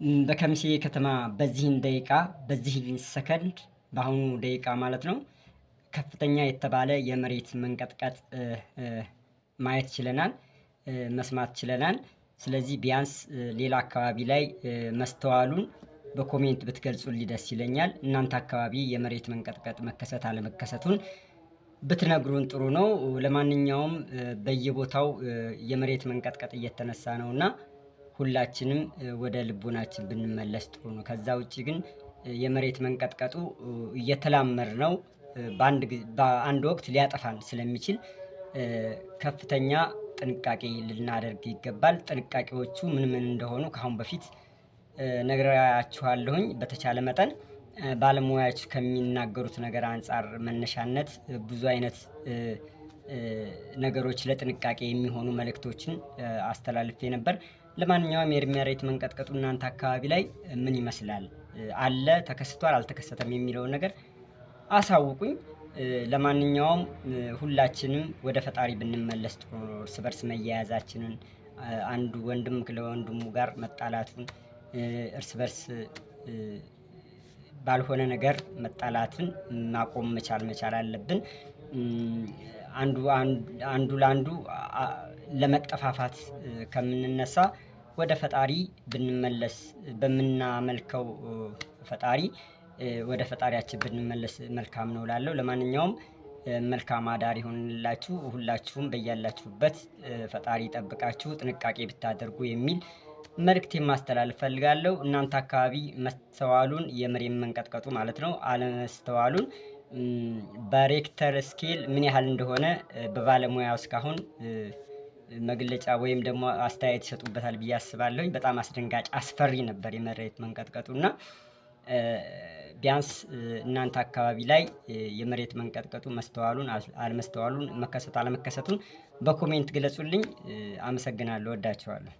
በከሚሴ ከተማ በዚህን ደቂቃ በዚህን ሰከንድ በአሁኑ ደቂቃ ማለት ነው ከፍተኛ የተባለ የመሬት መንቀጥቀጥ ማየት ችለናል፣ መስማት ችለናል። ስለዚህ ቢያንስ ሌላ አካባቢ ላይ መስተዋሉን በኮሜንት ብትገልጹልኝ ደስ ይለኛል። እናንተ አካባቢ የመሬት መንቀጥቀጥ መከሰት አለመከሰቱን ብትነግሩን ጥሩ ነው። ለማንኛውም በየቦታው የመሬት መንቀጥቀጥ እየተነሳ ነውና ሁላችንም ወደ ልቦናችን ብንመለስ ጥሩ ነው። ከዛ ውጪ ግን የመሬት መንቀጥቀጡ እየተላመድ ነው በአንድ ወቅት ሊያጠፋን ስለሚችል ከፍተኛ ጥንቃቄ ልናደርግ ይገባል። ጥንቃቄዎቹ ምን ምን እንደሆኑ ከአሁን በፊት ነግሬያችኋለሁኝ። በተቻለ መጠን ባለሙያዎች ከሚናገሩት ነገር አንፃር መነሻነት ብዙ አይነት ነገሮች ለጥንቃቄ የሚሆኑ መልእክቶችን አስተላልፌ ነበር። ለማንኛውም የመሬት መንቀጥቀጡ እናንተ አካባቢ ላይ ምን ይመስላል? አለ፣ ተከስቷል፣ አልተከሰተም የሚለውን ነገር አሳውቁኝ። ለማንኛውም ሁላችንም ወደ ፈጣሪ ብንመለስ ጥሩ ነው። እርስ በርስ መያያዛችንን፣ አንዱ ወንድም ለወንድሙ ጋር መጣላቱን፣ እርስ በርስ ባልሆነ ነገር መጣላትን ማቆም መቻል አለብን። አንዱ ለአንዱ ለመጠፋፋት ከምንነሳ ወደ ፈጣሪ ብንመለስ፣ በምናመልከው ፈጣሪ ወደ ፈጣሪያችን ብንመለስ መልካም ነው እላለሁ። ለማንኛውም መልካም አዳር ይሁንላችሁ። ሁላችሁም በያላችሁበት ፈጣሪ ይጠብቃችሁ፣ ጥንቃቄ ብታደርጉ የሚል መልእክቴን ማስተላለፍ ፈልጋለሁ። እናንተ አካባቢ መስተዋሉን የመሬት መንቀጥቀጡ ማለት ነው አለመስተዋሉን በሬክተር ስኬል ምን ያህል እንደሆነ በባለሙያው እስካሁን መግለጫ ወይም ደግሞ አስተያየት ይሰጡበታል ብዬ አስባለሁኝ። በጣም አስደንጋጭ አስፈሪ ነበር የመሬት መንቀጥቀጡና ቢያንስ እናንተ አካባቢ ላይ የመሬት መንቀጥቀጡ መስተዋሉን አለመስተዋሉን መከሰት አለመከሰቱን በኮሜንት ግለጹልኝ። አመሰግናለሁ። ወዳችኋለሁ።